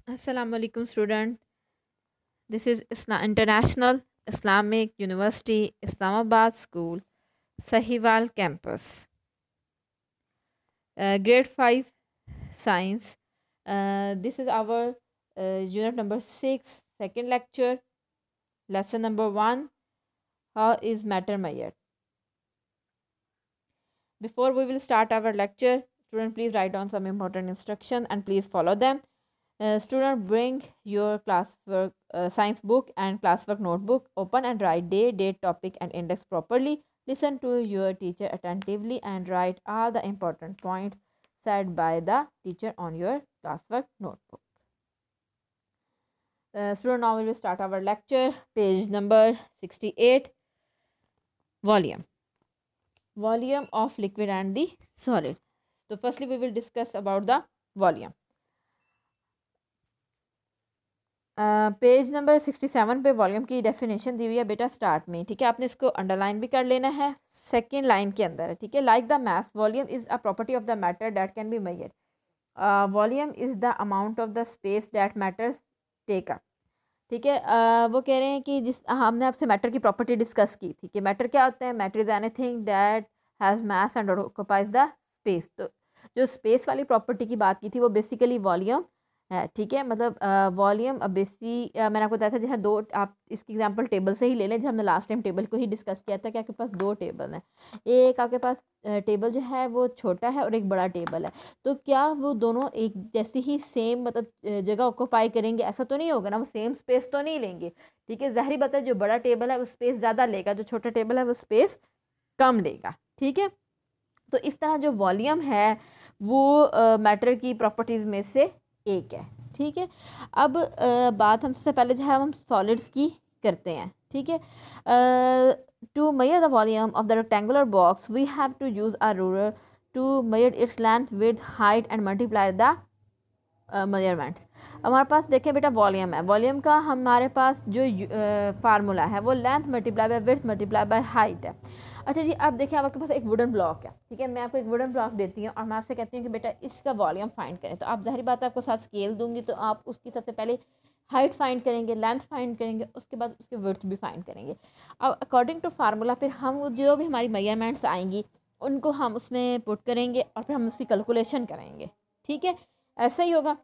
Assalamualaikum student. This is International Islamic University Islamabad School, Sahiwal campus. Grade 5 Science. This is our unit number 6, second lecture, lesson number 1. How is matter measured? Before we will start our lecture, student, please write down some important instructions and please follow them. Student, bring your classwork science book and classwork notebook. Open and write day, date, topic and index properly. Listen to your teacher attentively and write all the important points said by the teacher on your classwork notebook. Student, now we will start our lecture. Page number 68. Volume of liquid and the solid. So firstly we will discuss about the volume. Page number 67 पे volume की definition दी हुई है बेटा start में, ठीक है। आपने इसको अंडरलाइन भी कर लेना है, सेकंड लाइन के अंदर है, ठीक है। Like the math volume is a property of the matter that can be measured. Volume is the amount of the space that matters take up, ठीक है। वो कह रहे हैं कि जिस हमने आपसे मैटर की प्रॉपर्टी डिस्कस की थी कि मैटर क्या होता है, matter is anything that has mass and occupies the space. तो जो स्पेस वाली प्रॉपर्टी की बात की थी वो बेसिकली वॉल्यूम है, ठीक है। मतलब वॉल्यूम मैंने आपको बताया था जैसे दो, आप इसकी एग्जांपल टेबल से ही ले लें। जब हमने लास्ट टाइम टेबल को ही डिस्कस किया था कि आपके पास दो टेबल हैं, एक आपके पास टेबल जो है वो छोटा है और एक बड़ा टेबल है, तो क्या वो दोनों एक जैसी ही सेम मतलब जगह ऑक्यूपाई करेंगे? ऐसा तो नहीं होगा ना, वो सेम स्पेस तो नहीं लेंगे, ठीक है। ज़ाहिर बात है जो बड़ा टेबल है वो स्पेस ज़्यादा लेगा, जो छोटा टेबल है वो स्पेस कम लेगा, ठीक है। तो इस तरह जो वॉल्यूम है वो मैटर की प्रॉपर्टीज़ में से एक है, ठीक है। अब बात हम सबसे पहले जो है हम सॉलिड्स की करते हैं, ठीक है। To measure the volume of the rectangular box we have to use a ruler to measure its length width height and multiply the measurements. हमारे पास देखें बेटा वॉल्यूम है, वॉल्यूम का हमारे पास जो फार्मूला है वो length multiply by width multiply by height है। अच्छा जी, अब देखिए आपके पास एक वुडन ब्लॉक है, ठीक है। मैं आपको एक वुडन ब्लॉक देती हूँ और मैं आपसे कहती हूँ कि बेटा इसका वॉल्यूम फाइंड करें, तो आप ज़ाहिर बात है आपको साथ स्केल दूंगी तो आप उसकी सबसे पहले हाइट फाइंड करेंगे, लेंथ फाइंड करेंगे, उसके बाद उसके विड्थ भी फाइंड करेंगे। अब अकॉर्डिंग टू फार्मूला फिर हम जो भी हमारी मेजरमेंट्स आएंगी उनको हम उसमें पुट करेंगे और फिर हम उसकी कैलकुलेशन करेंगे, ठीक है। ऐसा ही होगा।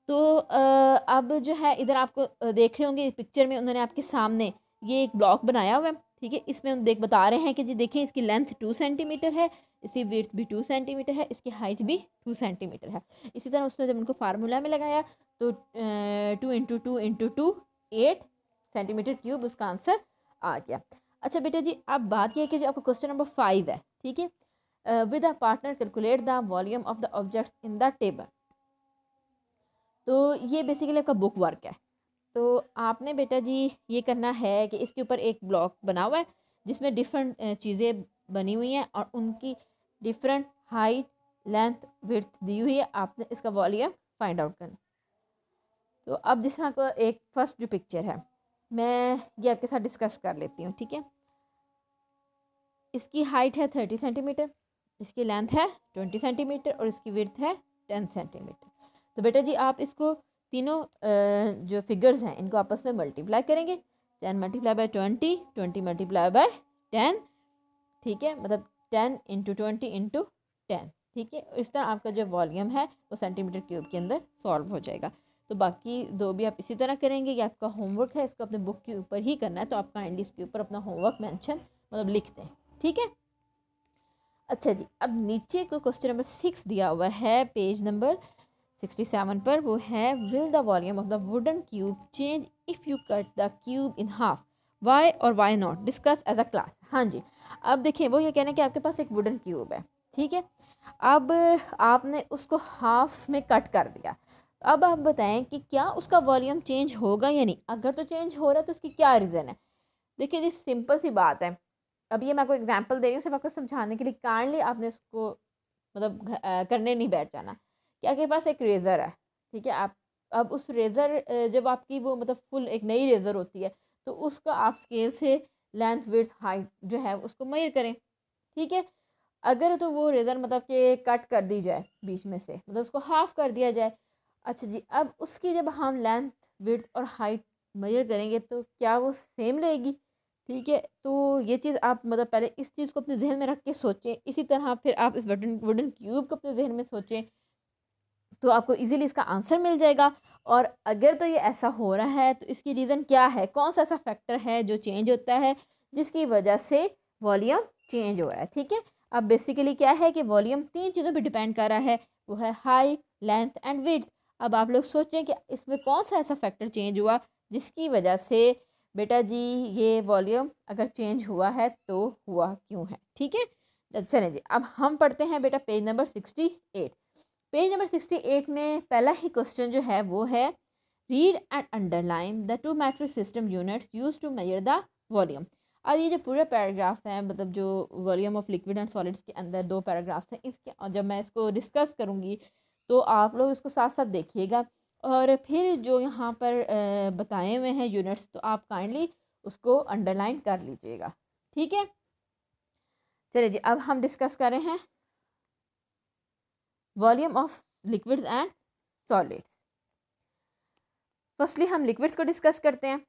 तो अब जो है इधर आपको देख रहे होंगे पिक्चर में उन्होंने आपके सामने ये एक ब्लॉक बनाया हुआ है, ठीक है। इसमें हम बता रहे हैं कि जी देखें इसकी लेंथ 2 सेंटीमीटर है, इसकी विड्थ भी 2 सेंटीमीटर है, इसकी हाइट भी 2 सेंटीमीटर है। इसी तरह उसने जब उनको फार्मूला में लगाया तो 2 × 2 × 2 8 सेंटीमीटर क्यूब उसका आंसर आ गया। अच्छा बेटा जी, अब बात यह है कि जो आपका क्वेश्चन नंबर 5 है, ठीक है। With a partner calculate the volume of the object in the table. तो ये बेसिकली आपका बुक वर्क है। तो आपने बेटा जी ये करना है कि इसके ऊपर एक ब्लॉक बना हुआ है जिसमें डिफरेंट चीज़ें बनी हुई हैं और उनकी डिफरेंट हाइट लेंथ विड्थ दी हुई है। आपने इसका वॉल्यूम फाइंड आउट करना। तो अब जिस तरह को एक फर्स्ट जो पिक्चर है मैं ये आपके साथ डिस्कस कर लेती हूँ, ठीक है। इसकी हाइट है 30 सेंटीमीटर, इसकी लेंथ है 20 सेंटीमीटर और इसकी विड्थ है 10 सेंटीमीटर। तो बेटा जी आप इसको तीनों जो फिगर्स हैं इनको आपस में मल्टीप्लाई करेंगे। 10 × 20 20 × 10, ठीक है। मतलब 10 × 20 × 10, ठीक है। इस तरह आपका जो वॉल्यूम है वो सेंटीमीटर क्यूब के अंदर सॉल्व हो जाएगा। तो बाकी दो भी आप इसी तरह करेंगे। ये आपका होमवर्क है, इसको अपने बुक के ऊपर ही करना है, तो आप काइंडली इसके ऊपर अपना होमवर्क मेंशन मतलब लिख दें, ठीक है। अच्छा जी, अब नीचे को क्वेश्चन नंबर 6 दिया हुआ है पेज नंबर 67 पर, वो है will the volume of the wooden cube change if you cut the cube in half, why और why not, discuss as a class. हाँ जी, अब देखिए वो ये कहने कि आपके पास एक वुडन क्यूब है, ठीक है। अब आपने उसको हाफ में कट कर दिया। अब आप बताएं कि क्या उसका वॉल्यूम चेंज होगा या नहीं। अगर तो चेंज हो रहा है तो उसकी क्या रीज़न है। देखिए जी सिंपल सी बात है। अब ये मैं आपको एग्जांपल दे रही हूँ सिर्फ आपको समझाने के लिए, काइंडली आपने उसको मतलब करने नहीं बैठ जाना। कि आपके पास एक रेज़र है, ठीक है। आप अब उस रेज़र जब आपकी वो मतलब फुल एक नई रेज़र होती है तो उसका आप स्केल से लेंथ विड्थ हाइट जो है उसको मेजर करें, ठीक है। अगर तो वो रेज़र मतलब कि कट कर दी जाए बीच में से, मतलब उसको हाफ कर दिया जाए। अच्छा जी, अब उसकी जब हम लेंथ, विड्थ और हाइट मेजर करेंगे तो क्या वो सेम रहेगी? ठीक है, तो ये चीज़ आप मतलब पहले इस चीज़ को अपने जहन में रख के सोचें। इसी तरह फिर आप इस वुडन वुडन क्यूब को अपने जहन में सोचें, तो आपको इजीली इसका आंसर मिल जाएगा। और अगर तो ये ऐसा हो रहा है तो इसकी रीज़न क्या है, कौन सा ऐसा फैक्टर है जो चेंज होता है जिसकी वजह से वॉल्यूम चेंज हो रहा है। ठीक है, अब बेसिकली क्या है कि वॉल्यूम तीन चीज़ों पे डिपेंड कर रहा है, वो है हाइट, लेंथ एंड विड्थ। अब आप लोग सोचें कि इसमें कौन सा ऐसा फैक्टर चेंज हुआ जिसकी वजह से बेटा जी ये वॉल्यूम अगर चेंज हुआ है तो हुआ क्यों है। ठीक है, चलें जी, अब हम पढ़ते हैं बेटा पेज नंबर 68। पेज नंबर 68 में पहला ही क्वेश्चन जो है वो है, read and underline the two metric system units use to measure the volume. अब ये जो पूरा पैराग्राफ है, मतलब जो volume of liquid and solids के अंदर दो पैराग्राफ्स हैं, इसके जब मैं इसको डिस्कस करूँगी तो आप लोग इसको साथ साथ देखिएगा। और फिर जो यहाँ पर बताए हुए हैं यूनिट्स, तो आप काइंडली उसको अंडरलाइन कर लीजिएगा। ठीक है, चलिए जी, अब हम डिस्कस कर रहे हैं volume of liquids and solids. Firstly हम लिक्विड्स को डिस्कस करते हैं।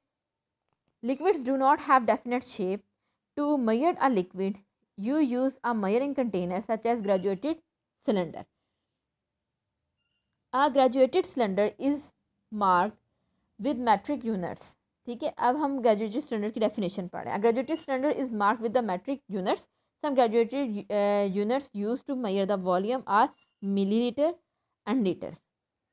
Liquids do not have definite shape. To measure a liquid you use a measuring container such as graduated cylinder. A graduated cylinder is marked with metric units. ठीक है, अब हम graduated cylinder की definition पढ़ रहे हैं। Graduated cylinder is marked with the metric units. Some graduated units use to measure the volume are millilitre and litre.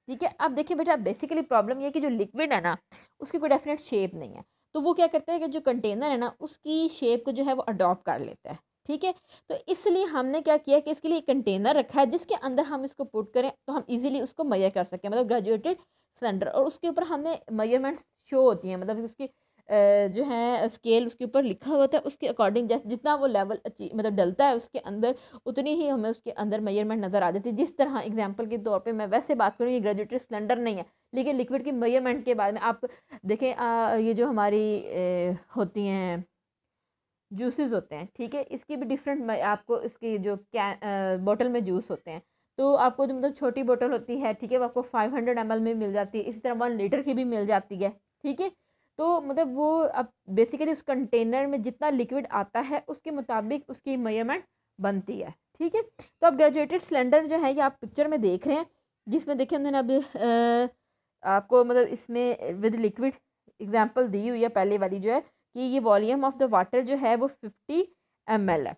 ठीक है, अब देखिए बेटा, बेसिकली प्रॉब्लम ये है कि जो लिक्विड है ना उसकी कोई डेफिनेट शेप नहीं है, तो वो क्या करता है कि जो कंटेनर है ना उसकी शेप को जो है वो अडॉप्ट कर लेता है। ठीक है, तो इसलिए हमने क्या किया कि इसके लिए कंटेनर रखा है जिसके अंदर हम इसको पुट करें तो हम इजीली उसको मेजर कर सकें, मतलब ग्रेजुएटेड सिलेंडर। और उसके ऊपर हमने मेजरमेंट्स शो होती हैं, मतलब उसकी जो है स्केल उसके ऊपर लिखा होता है, उसके अकॉर्डिंग जैसे जितना वो लेवल मतलब डलता है उसके अंदर, उतनी ही हमें उसके अंदर मेजरमेंट नज़र आ जाती है। जिस तरह एग्जांपल के तौर पे मैं वैसे बात करूँ, ये ग्रेजुएटेड सिलेंडर नहीं है, लेकिन लिक्विड की मेजरमेंट के बारे में आप देखें, ये जो हमारी होती हैं जूसेस होते हैं, ठीक है, इसकी भी डिफरेंट आपको इसकी जो बोतल में जूस होते हैं, तो आपको जो मतलब छोटी बोतल होती है, ठीक है, वो आपको 500 ml में मिल जाती है, इसी तरह 1 लीटर की भी मिल जाती है। ठीक है, तो मतलब वो अब बेसिकली उस कंटेनर में जितना लिक्विड आता है उसके मुताबिक उसकी मेजरमेंट बनती है। ठीक है, तो अब ग्रेजुएटेड सिलेंडर जो है ये आप पिक्चर में देख रहे हैं, जिसमें देखिए उन्होंने अब आपको मतलब इसमें विद लिक्विड एग्जाम्पल दी हुई है। पहले वाली जो है कि ये वॉल्यूम ऑफ द वाटर जो है वो 50 ml है।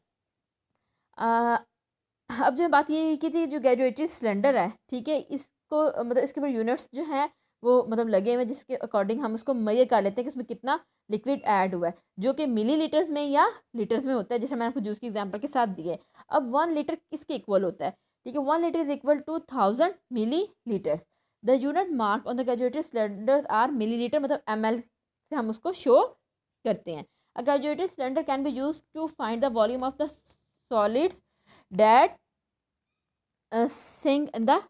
अब जो बात ये की थी, जो ग्रेजुएटेड सिलेंडर है, ठीक है, इसको मतलब इसके ऊपर यूनिट्स जो हैं वो मतलब लगे हुए, जिसके अकॉर्डिंग हम उसको मेजर कर लेते हैं कि उसमें कितना लिक्विड ऐड हुआ है, जो कि मिली लीटर्स में या लीटर्स में होता है, जैसे मैंने आपको जूस की एग्जांपल के साथ दिया है। अब 1 लीटर किसके इक्वल होता है? ठीक है, 1 litre is equal to 1000 millilitres. The unit mark on the graduated cylinder are millilitre, मतलब ml से हम उसको शो करते हैं। A graduated cylinder can be use to find the volume of the solids that sink in the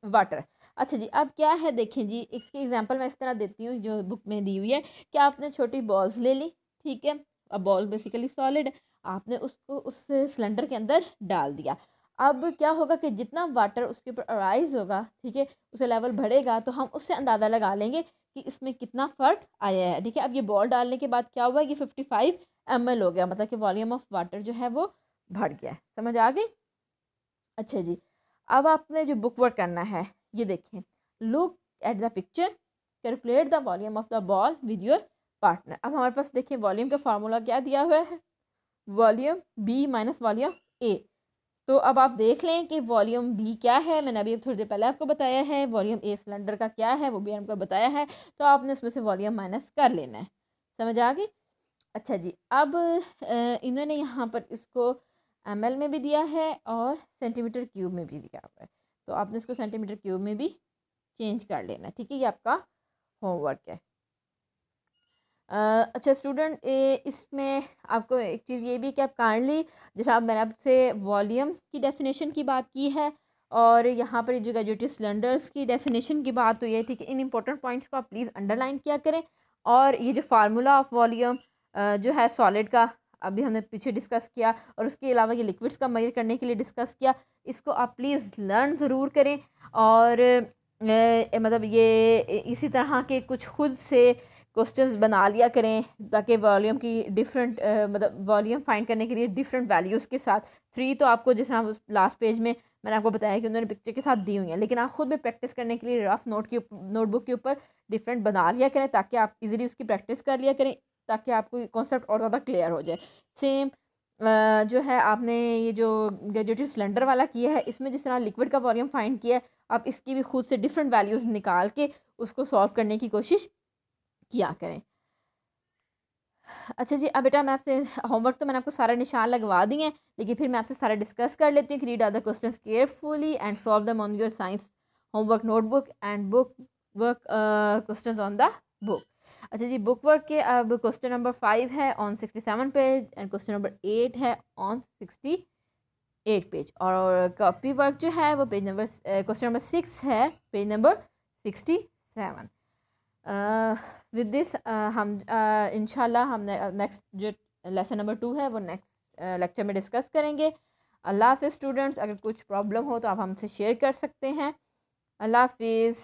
water. अच्छा जी, अब क्या है देखें जी, इसकी एग्जांपल मैं इस तरह देती हूँ जो बुक में दी हुई है कि आपने छोटी बॉल्स ले ली, ठीक है, अब बॉल बेसिकली सॉलिड है, आपने उसको उस सिलेंडर के अंदर डाल दिया। अब क्या होगा कि जितना वाटर उसके ऊपर अराइज होगा, ठीक है, उसे लेवल बढ़ेगा, तो हम उससे अंदाज़ा लगा लेंगे कि इसमें कितना फ़र्क आया है। देखिए, अब ये बॉल डालने के बाद क्या हुआ कि 55 ml हो गया, मतलब कि वॉल्यूम ऑफ वाटर जो है वो बढ़ गया है। समझ आ गई? अच्छा जी, अब आपने जो बुक वर्क करना है, ये देखें, look at the picture, calculate the volume of the ball with your partner. अब हमारे पास देखिए वॉल्यूम का फार्मूला क्या दिया हुआ है, वॉल्यूम बी माइनस वॉल्यूम ए। तो अब आप देख लें कि वॉल्यूम बी क्या है, मैंने अभी थोड़ी देर पहले आपको बताया है। वॉल्यूम ए सिलेंडर का क्या है वो भी हमको बताया है, तो आपने उसमें से वॉल्यूम माइनस कर लेना है। समझ आ गई? अच्छा जी, अब इन्होंने यहाँ पर इसको ml में भी दिया है और सेंटीमीटर क्यूब में भी दिया हुआ है, तो आपने इसको सेंटीमीटर क्यूब में भी चेंज कर लेना है। ठीक है, ये आपका होमवर्क है। अच्छा स्टूडेंट, इसमें आपको एक चीज़ ये भी कि आप काइंडली, जैसे आप मैंने आपसे वॉल्यूम की डेफिनेशन की बात की है और यहाँ पर जो ग्रेजुएटेड सिलेंडर्स की डेफिनेशन की बात हुई है, ठीक है, इन इंपॉर्टेंट पॉइंट्स को आप प्लीज़ अंडरलाइन किया करें। और ये जो फार्मूला ऑफ वॉल्यूम जो है सॉलिड का, अभी हमने पीछे डिस्कस किया, और उसके अलावा ये लिक्विड्स का मेजर करने के लिए डिस्कस किया, इसको आप प्लीज़ लर्न ज़रूर करें। और मतलब ये इसी तरह के कुछ खुद से क्वेश्चंस बना लिया करें ताकि वॉल्यूम की डिफरेंट मतलब वॉल्यूम फाइंड करने के लिए डिफरेंट वैल्यूज़ के साथ। 3 तो आपको जिस तरह लास्ट पेज में मैंने आपको बताया कि उन्होंने पिक्चर के साथ दी हुई हैं, लेकिन आप खुद में प्रैक्टिस करने के लिए रफ नोटबुक के ऊपर डिफरेंट बना लिया करें ताकि आप इजीली उसकी प्रैक्टिस कर लिया करें, ताकि आपको कॉन्सेप्ट और ज़्यादा क्लियर हो जाए। सेम जो है आपने ये जो ग्रेजुएटेड सिलेंडर वाला किया है, इसमें जिस तरह लिक्विड का वॉल्यूम फाइंड किया है, आप इसकी भी खुद से डिफरेंट वैल्यूज़ निकाल के उसको सॉल्व करने की कोशिश किया करें। अच्छा जी, अब बेटा मैं आपसे होमवर्क तो मैंने आपको सारे निशान लगवा दिए हैं, लेकिन फिर मैं आपसे सारे डिस्कस कर लेती हूँ। Read are the questions carefully and solve them on your science homework notebook and book work questions on the book. अच्छा जी, बुक वर्क के अब क्वेश्चन नंबर 5 है on 67 page and question number 8 है ऑन 68 पेज, और copy work जो है वो पेज नंबर क्वेश्चन नंबर 6 है पेज नंबर 67। विद दिस हम इंशाल्लाह हमने नेक्स्ट जो लेसन नंबर 2 है वो नेक्स्ट लेक्चर में डिस्कस करेंगे। अल्लाह हाफ़िज़ स्टूडेंट्स, अगर कुछ प्रॉब्लम हो तो आप हमसे शेयर कर सकते हैं। अल्लाह हाफ़िज़।